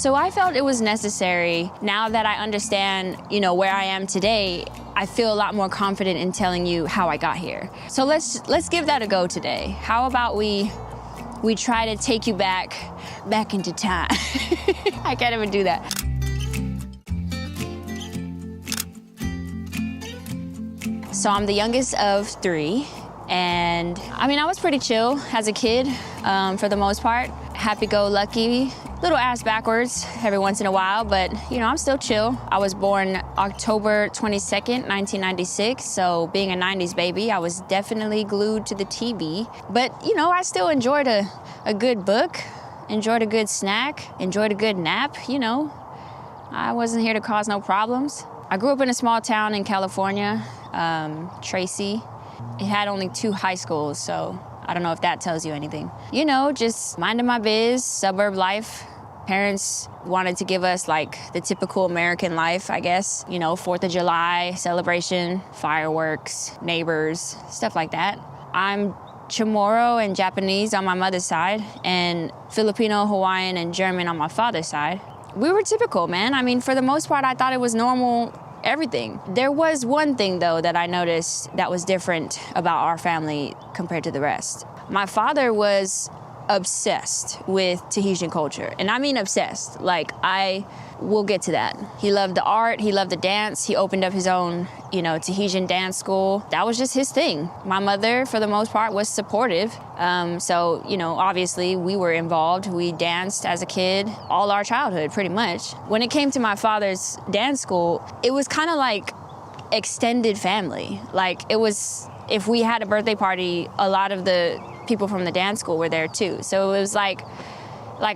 So I felt it was necessary. Now that I understand, where I am today, I feel a lot more confident in telling you how I got here. So let's give that a go today. How about we try to take you back into time. I can't even do that. So I'm the youngest of 3, and I was pretty chill as a kid, for the most part. Happy-go-lucky, little ass backwards every once in a while, but I'm still chill. I was born October 22nd, 1996, so being a 90s baby, I was definitely glued to the TV. But, I still enjoyed a good book, enjoyed a good snack, enjoyed a good nap, I wasn't here to cause no problems. I grew up in a small town in California, Tracy. It had only 2 high schools, so I don't know if that tells you anything. Just minding my biz, suburb life. Parents wanted to give us the typical American life, I guess. 4th of July celebration, fireworks, neighbors, stuff like that. I'm Chamorro and Japanese on my mother's side, and Filipino, Hawaiian, and German on my father's side. We were typical, man. For the most part, I thought it was normal, everything. There was one thing, though, that I noticed that was different about our family compared to the rest. My father was obsessed with Tahitian culture, and I mean obsessed. We'll get to that. He loved the art, he loved the dance. He opened up his own, Tahitian dance school. That was just his thing. My mother, for the most part, was supportive. So, obviously we were involved. We danced as a kid, all our childhood, pretty much. When it came to my father's dance school, it was kind of like extended family. It was, if we had a birthday party, a lot of the people from the dance school were there too. So it was like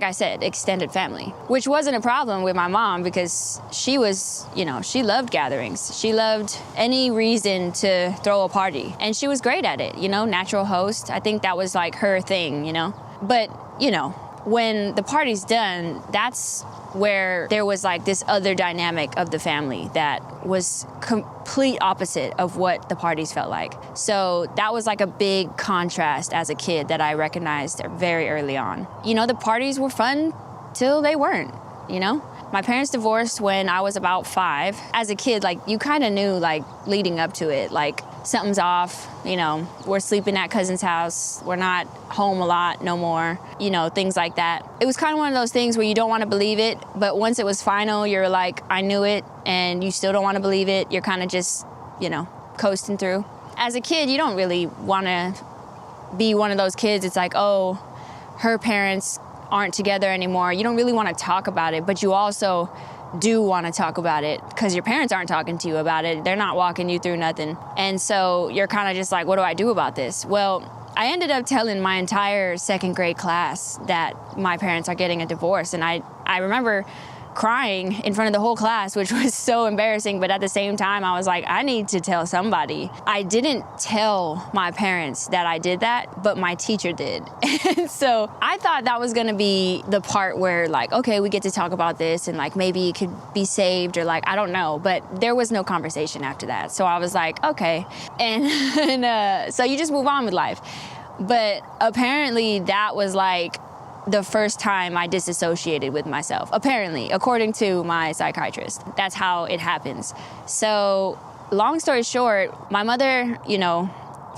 I said, extended family, which wasn't a problem with my mom because she was, she loved gatherings. She loved any reason to throw a party, and she was great at it, natural host. I think that was her thing, But, when the party's done, that's where there was this other dynamic of the family that was complete opposite of what the parties felt like. So that was a big contrast as a kid that I recognized very early on. The parties were fun till they weren't, My parents divorced when I was about 5. As a kid, you kind of knew, leading up to it, something's off, we're sleeping at cousin's house, we're not home a lot no more, things like that. It was kind of one of those things where you don't want to believe it, but once it was final, you're like, I knew it, and you still don't want to believe it. You're kind of just, coasting through. As a kid, you don't really want to be one of those kids. It's oh, her parents aren't together anymore. You don't really want to talk about it, but you also do want to talk about it because your parents aren't talking to you about it. They're not walking you through nothing. And so you're kind of just what do I do about this? Well, I ended up telling my entire 2nd grade class that my parents are getting a divorce. And I remember crying in front of the whole class, which was so embarrassing. But at the same time, I was I need to tell somebody. I didn't tell my parents that I did that, but my teacher did. And so I thought that was going to be the part where okay, we get to talk about this and maybe it could be saved or I don't know. But there was no conversation after that. So I was okay. And so you just move on with life. But apparently that was the first time I disassociated with myself, apparently, according to my psychiatrist. That's how it happens. So, long story short, my mother,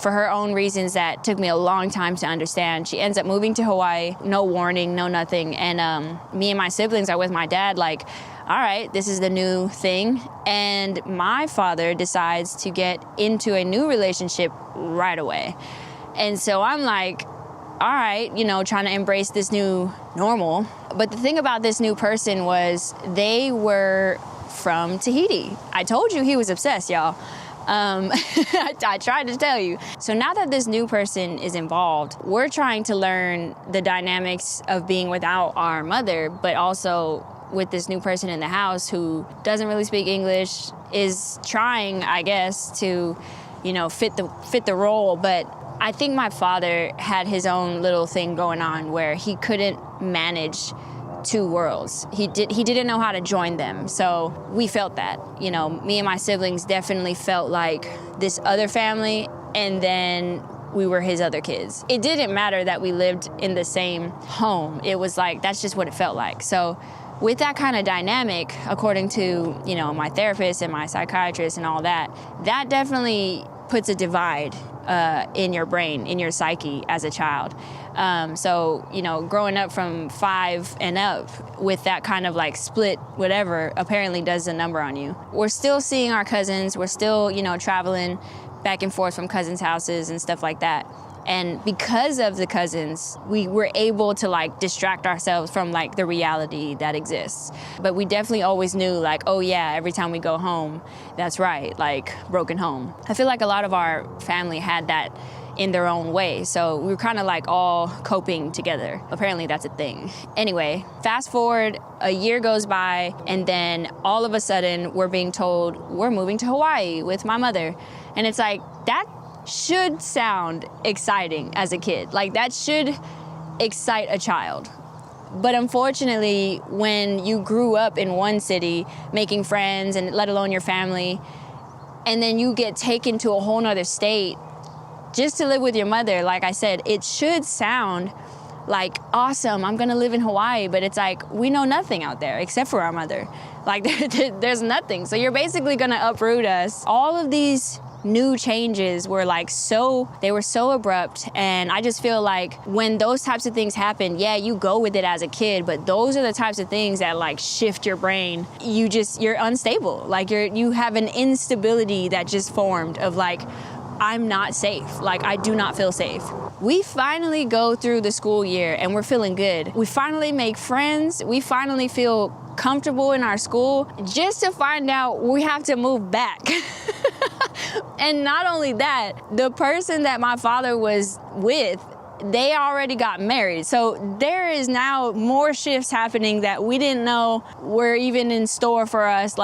for her own reasons that took me a long time to understand, she ends up moving to Hawaii, no warning, no nothing. And me and my siblings are with my dad, all right, this is the new thing. And my father decides to get into a new relationship right away. And so I'm all right, trying to embrace this new normal. But the thing about this new person was they were from Tahiti. I told you he was obsessed, y'all. I tried to tell you. So now that this new person is involved, we're trying to learn the dynamics of being without our mother, but also with this new person in the house who doesn't really speak English, is trying, I guess, to, fit the role. But I think my father had his own little thing going on where he couldn't manage 2 worlds. He didn't know how to join them. So we felt that, me and my siblings definitely felt like this other family, and then we were his other kids. It didn't matter that we lived in the same home. It was that's just what it felt like. So with that kind of dynamic, according to, my therapist and my psychiatrist and all that, that definitely puts a divide in your brain, in your psyche as a child. So, growing up from 5 and up with that kind of like split whatever apparently does a number on you. We're still seeing our cousins. We're still, traveling back and forth from cousins' houses and stuff like that. And because of the cousins, we were able to like distract ourselves from like the reality that exists. But we definitely always knew like, oh yeah, every time we go home, that's right, like broken home. I feel like a lot of our family had that in their own way. So we were kind of like all coping together. Apparently that's a thing. Anyway, fast forward, a year goes by, and then all of a sudden we're being told we're moving to Hawaii with my mother. And it's like, that should sound exciting as a kid. Like that should excite a child. But unfortunately, when you grew up in one city, making friends and let alone your family, and then you get taken to a whole nother state just to live with your mother, like I said, it should sound like, awesome, I'm gonna live in Hawaii, but it's like, we know nothing out there except for our mother. Like there's nothing. So you're basically gonna uproot us. All of these new changes were like they were so abrupt, and I just feel like when those types of things happen, yeah, you go with it as a kid, but those are the types of things that like shift your brain. You're unstable. Like you have an instability that just formed of like, I'm not safe. Like I do not feel safe. We finally go through the school year and we're feeling good. We finally make friends. We finally feel comfortable in our school, just to find out we have to move back. And not only that, the person that my father was with, they already got married. So there is now more shifts happening that we didn't know were even in store for us.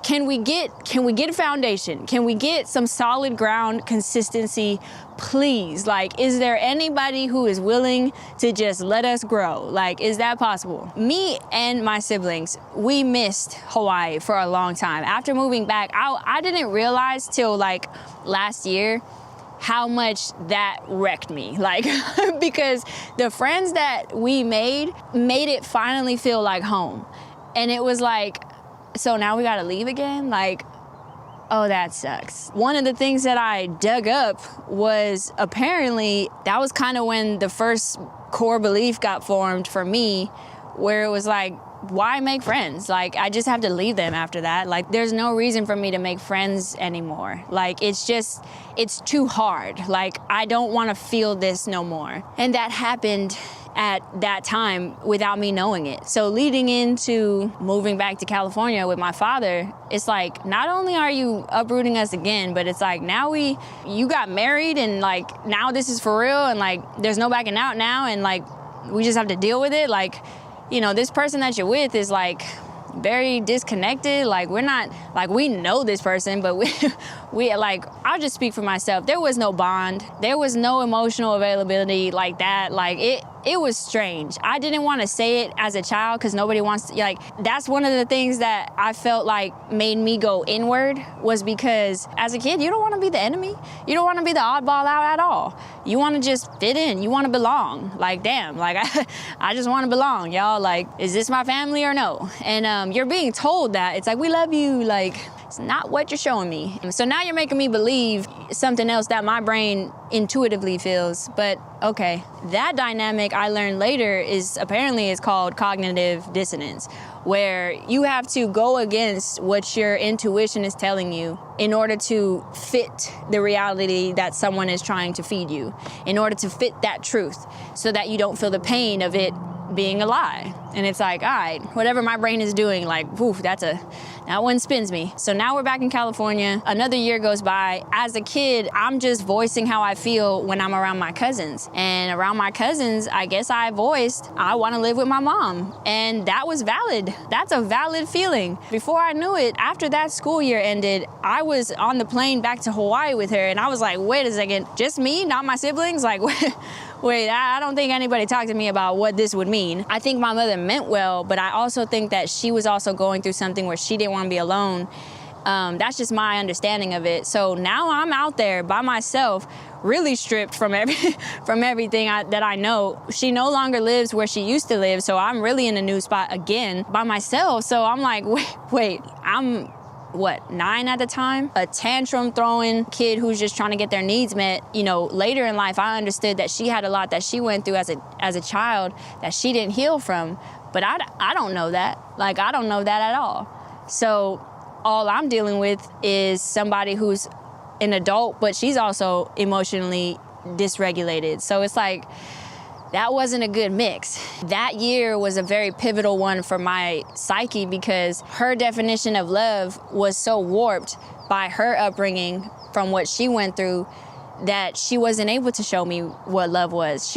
Can we get a foundation? Can we get some solid ground consistency, please? Like, is there anybody who is willing to just let us grow? Like, is that possible? Me and my siblings, we missed Hawaii for a long time. After moving back, I didn't realize till like last year how much that wrecked me. Like, because the friends that we made it finally feel like home. And it was like, so now we gotta leave again? Like, oh, that sucks. One of the things that I dug up was apparently that was kind of when the first core belief got formed for me, where it was like, why make friends? Like, I just have to leave them after that. Like, there's no reason for me to make friends anymore. Like, it's too hard. Like, I don't want to feel this no more. And that happened at that time without me knowing it. So leading into moving back to California with my father, it's like, not only are you uprooting us again, but it's like, now you got married, and like, now this is for real, and like, there's no backing out now, and like, we just have to deal with it. Like, this person that you're with is like very disconnected. Like, we're not, like, we know this person, but we like, I'll just speak for myself. There was no bond. There was no emotional availability like that. Like, it was strange. I didn't want to say it as a child because nobody wants to, like, that's one of the things that I felt like made me go inward, was because as a kid, you don't want to be the enemy. You don't want to be the oddball out at all. You want to just fit in. You want to belong. Like, damn, like, I just want to belong, y'all. Like, is this my family or no? And you're being told that. It's like, we love you. Like, it's not what you're showing me. So now you're making me believe something else that my brain intuitively feels. But okay, that dynamic I learned later is called cognitive dissonance, where you have to go against what your intuition is telling you in order to fit the reality that someone is trying to feed you, in order to fit that truth, so that you don't feel the pain of it being a lie. And it's like, all right, whatever my brain is doing, like, woof, that one spins me. So now we're back in California. Another year goes by. As a kid, I'm just voicing how I feel when I'm around my cousins. And around my cousins, I guess I voiced, I want to live with my mom. And that was valid. That's a valid feeling. Before I knew it, after that school year ended, I was on the plane back to Hawaii with her. And I was like, wait a second, just me, not my siblings? Like, wait, I don't think anybody talked to me about what this would mean. I think my mother meant well, but I also think that she was also going through something where she didn't want to be alone. That's just my understanding of it. So now I'm out there by myself, really stripped from everything that I know. She no longer lives where she used to live, so I'm really in a new spot again by myself. So I'm like, wait, I'm 9 at the time, a tantrum throwing kid who's just trying to get their needs met. Later in life, I understood that she had a lot that she went through as a child that she didn't heal from. But I don't know that. Like, I don't know that at all. So all I'm dealing with is somebody who's an adult, but she's also emotionally dysregulated. So it's like, that wasn't a good mix. That year was a very pivotal one for my psyche because her definition of love was so warped by her upbringing from what she went through that she wasn't able to show me what love was.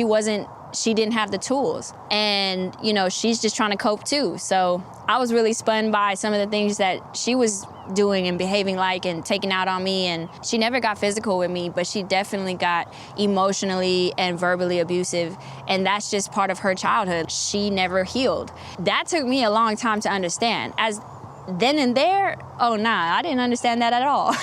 She didn't have the tools. And, she's just trying to cope too. So I was really spun by some of the things that she was doing and behaving like and taking out on me. And she never got physical with me, but she definitely got emotionally and verbally abusive. And that's just part of her childhood. She never healed. That took me a long time to understand. As then and there, I didn't understand that at all.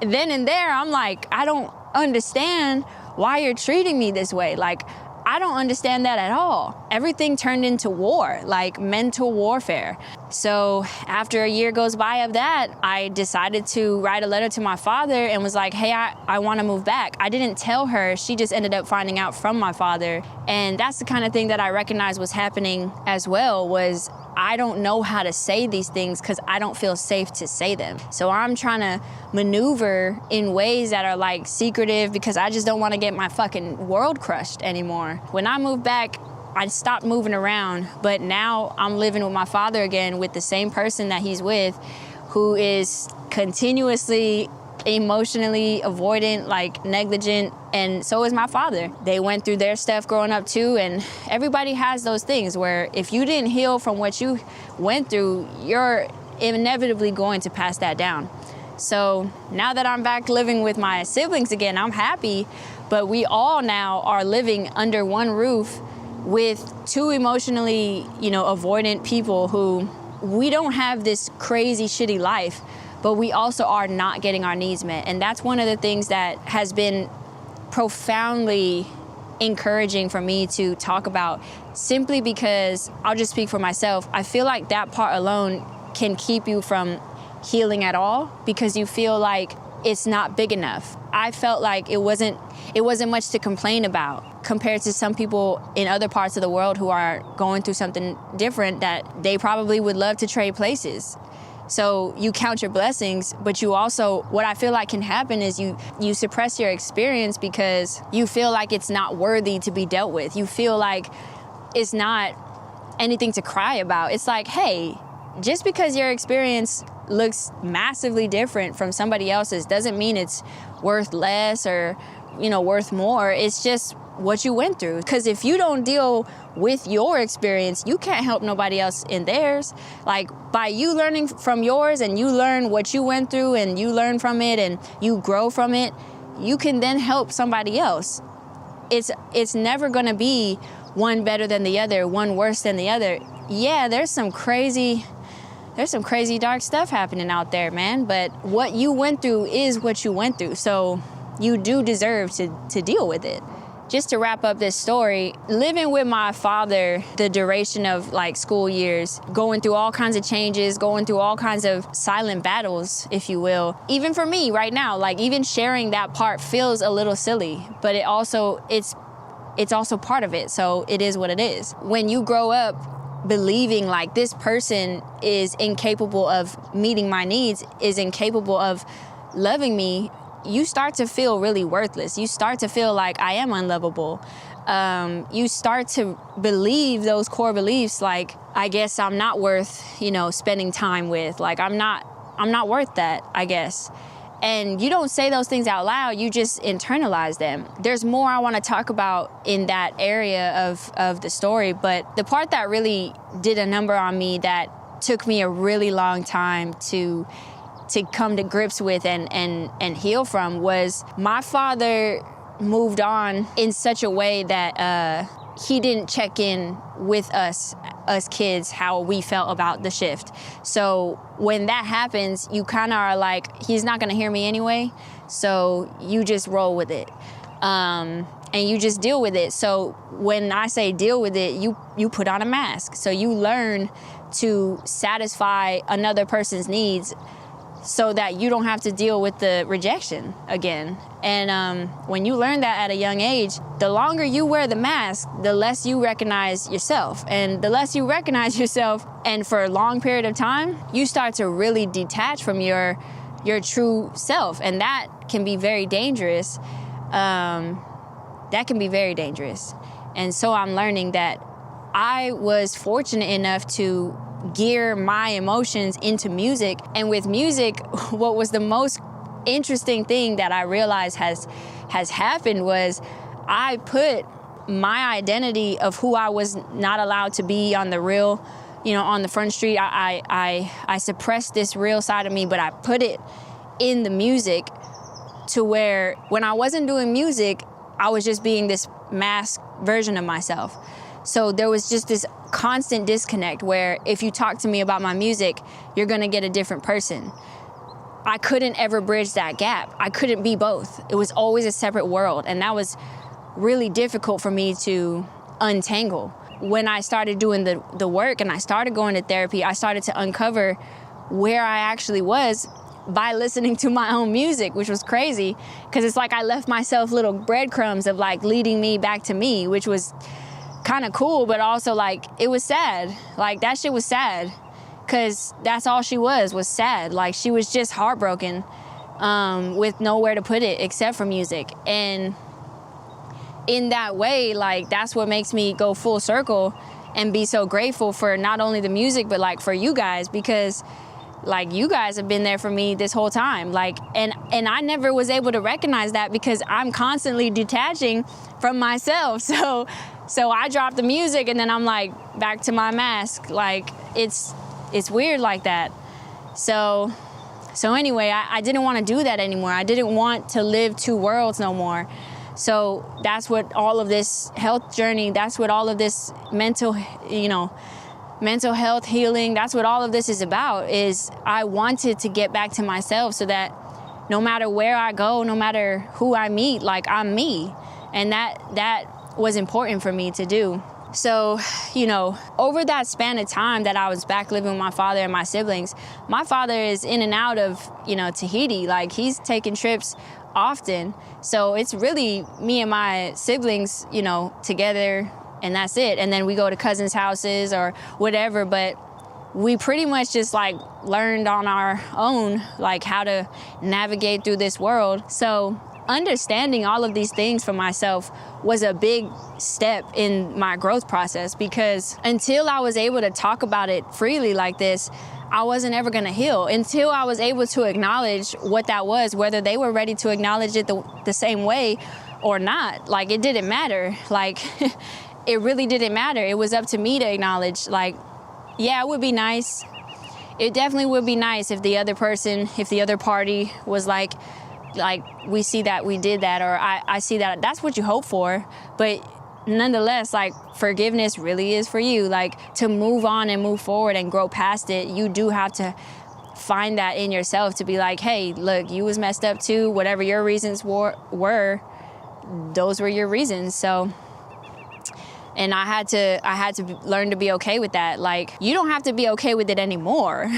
Then and there, I'm like, I don't understand why you're treating me this way. Like, I don't understand that at all. Everything turned into war, like mental warfare. So after a year goes by of that, I decided to write a letter to my father and was like, hey, I want to move back. I didn't tell her. She just ended up finding out from my father. And that's the kind of thing that I recognized was happening as well, was I don't know how to say these things because I don't feel safe to say them. So I'm trying to maneuver in ways that are like secretive because I just don't want to get my fucking world crushed anymore. When I moved back, I stopped moving around, but now I'm living with my father again with the same person that he's with, who is continuously emotionally avoidant, like negligent, and so is my father. They went through their stuff growing up too, and everybody has those things where if you didn't heal from what you went through, you're inevitably going to pass that down. So now that I'm back living with my siblings again, I'm happy, but we all now are living under one roof with two emotionally, avoidant people who we don't have this crazy shitty life, but we also are not getting our needs met. And that's one of the things that has been profoundly encouraging for me to talk about, simply because I'll just speak for myself. I feel like that part alone can keep you from healing at all because you feel like it's not big enough. I felt like it wasn't much to complain about compared to some people in other parts of the world who are going through something different that they probably would love to trade places. So you count your blessings, but you also, what I feel like can happen is you suppress your experience because you feel like it's not worthy to be dealt with. You feel like it's not anything to cry about. It's like, hey, just because your experience looks massively different from somebody else's doesn't mean it's worth less or, worth more. It's just what you went through. Because if you don't deal with your experience, you can't help nobody else in theirs. Like, by you learning from yours and you learn what you went through and you learn from it and you grow from it, you can then help somebody else. It's never gonna be one better than the other, one worse than the other. Yeah, there's some crazy dark stuff happening out there, man, but what you went through is what you went through, so you do deserve to deal with it. Just to wrap up this story, living with my father the duration of like school years, going through all kinds of changes, going through all kinds of silent battles, if you will. Even for me right now, like even sharing that part feels a little silly, but it's also part of it, so it is what it is. When you grow up believing like this person is incapable of meeting my needs, is incapable of loving me, you start to feel really worthless. You start to feel like I am unlovable. You start to believe those core beliefs like, I guess I'm not worth, spending time with. Like, I'm not worth that, I guess. And you don't say those things out loud, you just internalize them. There's more I want to talk about in that area of the story, but the part that really did a number on me that took me a really long time to come to grips with and heal from was my father moved on in such a way that he didn't check in with us kids, how we felt about the shift. So when that happens, you kind of are like, he's not going to hear me anyway, so you just roll with it. And you just deal with it. So when I say deal with it, you put on a mask. So you learn to satisfy another person's needs so that you don't have to deal with the rejection again. And when you learn that at a young age, the longer you wear the mask, the less you recognize yourself. And the less you recognize yourself, and for a long period of time, you start to really detach from your true self. And that can be very dangerous. That can be very dangerous. And so I'm learning that I was fortunate enough to gear my emotions into music. And with music, what was the most interesting thing that I realized has happened was I put my identity of who I was not allowed to be on the real, on the front street. I suppressed this real side of me, but I put it in the music, to where when I wasn't doing music, I was just being this masked version of myself. So there was just this constant disconnect where if you talk to me about my music, you're gonna get a different person. I couldn't ever bridge that gap. I couldn't be both. It was always a separate world, and that was really difficult for me to untangle. When I started doing the work and I started going to therapy, I started to uncover where I actually was by listening to my own music, which was crazy, because it's like I left myself little breadcrumbs of like leading me back to me, which was kind of cool, but also like it was sad. Like that shit was sad, because that's all she was sad. Like she was just heartbroken, with nowhere to put it except for music. And in that way, like that's what makes me go full circle and be so grateful for not only the music, but like for you guys, because like you guys have been there for me this whole time. Like, and I never was able to recognize that because I'm constantly detaching from myself. So I drop the music and then I'm like back to my mask. Like it's weird like that. So anyway, I didn't want to do that anymore. I didn't want to live two worlds no more. So that's what all of this health journey, that's what all of this mental health healing, that's what all of this is about, is I wanted to get back to myself so that no matter where I go, no matter who I meet, like I'm me. And that was important for me to do. So, over that span of time that I was back living with my father and my siblings, my father is in and out of, Tahiti. Like he's taking trips often. So it's really me and my siblings, together, and that's it. And then we go to cousins' houses or whatever, but we pretty much just like learned on our own, like how to navigate through this world. So understanding all of these things for myself was a big step in my growth process, because until I was able to talk about it freely like this, I wasn't ever gonna heal until I was able to acknowledge what that was, whether they were ready to acknowledge it the same way or not. Like it didn't matter. Like it really didn't matter. It was up to me to acknowledge, like, yeah, it would be nice. It definitely would be nice if the other person, if the other party was like, we see that we did that, or I see that. That's what you hope for. But nonetheless, like, forgiveness really is for you. Like, to move on and move forward and grow past it, you do have to find that in yourself to be like, hey, look, you was messed up too. Whatever your reasons were, those were your reasons. So, and I had to learn to be okay with that. Like, you don't have to be okay with it anymore.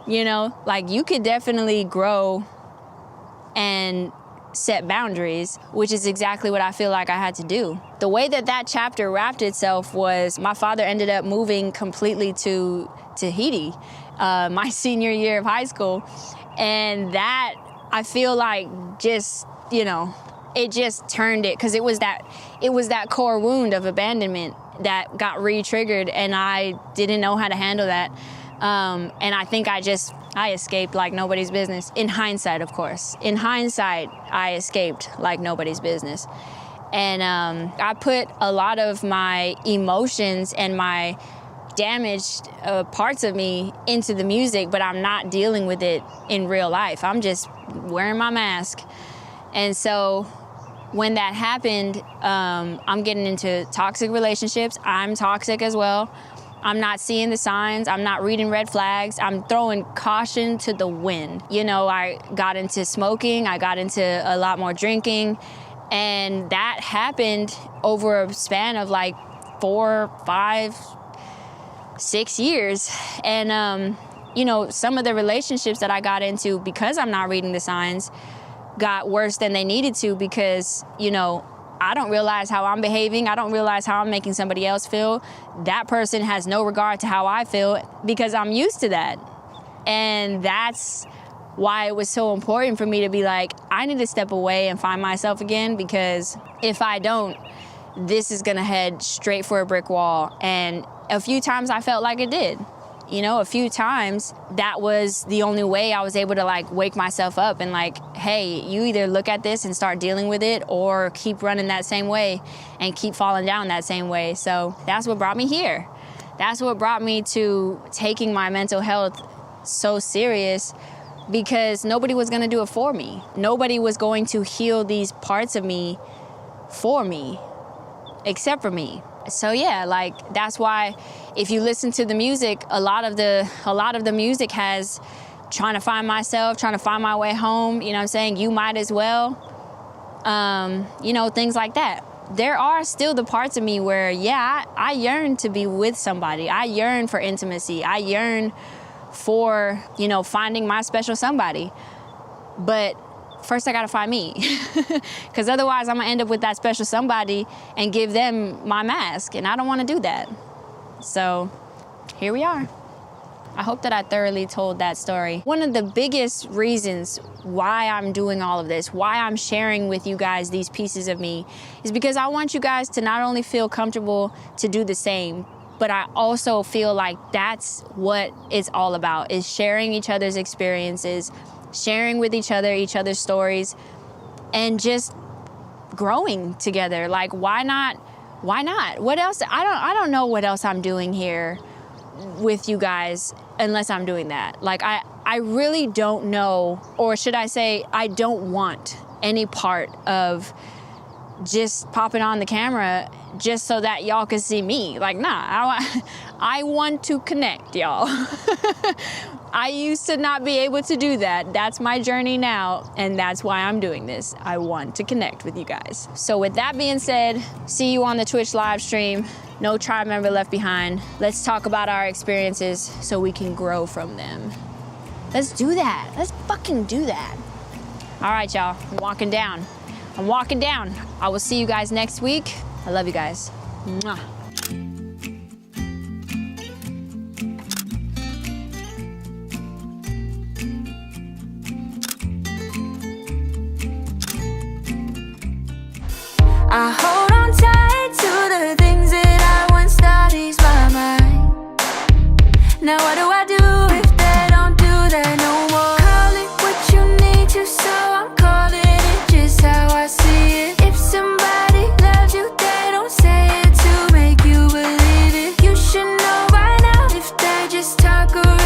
Like, you could definitely grow and set boundaries, which is exactly what I feel like I had to do. The way that chapter wrapped itself was my father ended up moving completely to Tahiti my senior year of high school. And that, I feel like, just, it just turned it, because it was that core wound of abandonment that got re-triggered, and I didn't know how to handle that. And I think I escaped like nobody's business. In hindsight, of course. In hindsight, I escaped like nobody's business. And I put a lot of my emotions and my damaged parts of me into the music, but I'm not dealing with it in real life. I'm just wearing my mask. And so when that happened, I'm getting into toxic relationships. I'm toxic as well. I'm not seeing the signs. I'm not reading red flags. I'm throwing caution to the wind. You know, I got into smoking. I got into a lot more drinking. And that happened over a span of like 4, 5, 6 years. And, you know, some of the relationships that I got into because I'm not reading the signs got worse than they needed to because, you know, I don't realize how I'm behaving. I don't realize how I'm making somebody else feel. That person has no regard to how I feel because I'm used to that. And that's why it was so important for me to be like, I need to step away and find myself again, because if I don't, this is gonna head straight for a brick wall. And a few times I felt like it did. You know, a few times that was the only way I was able to like wake myself up and like, hey, you either look at this and start dealing with it or keep running that same way and keep falling down that same way. So that's what brought me here. That's what brought me to taking my mental health so serious, because nobody was gonna do it for me. Nobody was going to heal these parts of me for me, except for me. So yeah, like that's why if you listen to the music, a lot of the music has trying to find myself, trying to find my way home, you know what I'm saying? You might as well, you know, things like that. There are still the parts of me where, yeah, I yearn to be with somebody. I yearn for intimacy. I yearn for, you know, finding my special somebody. But first I gotta find me, because otherwise I'm gonna end up with that special somebody and give them my mask, and I don't wanna do that. So here we are. I hope that I thoroughly told that story. One of the biggest reasons why I'm doing all of this, why I'm sharing with you guys these pieces of me, is because I want you guys to not only feel comfortable to do the same, but I also feel like that's what it's all about, is sharing each other's experiences, sharing with each other's stories, and just growing together. Like, why not? Why not? What else? I don't know what else I'm doing here with you guys unless I'm doing that. Like, I really don't know, or should I say, I don't want any part of just popping on the camera just so that y'all can see me. Like, nah, I want to connect, y'all. I used to not be able to do that. That's my journey now, and that's why I'm doing this. I want to connect with you guys. So with that being said, see you on the Twitch live stream. No tribe member left behind. Let's talk about our experiences so we can grow from them. Let's do that. Let's fucking do that. All right, y'all, I'm walking down. I will see you guys next week. I love you guys. Mwah. I hold on tight to the things that I once thought eased my mind. Now what do I do if they don't do that no more? Call it what you need to, so I'm calling it just how I see it. If somebody loves you, they don't say it to make you believe it. You should know by now if they just talk around.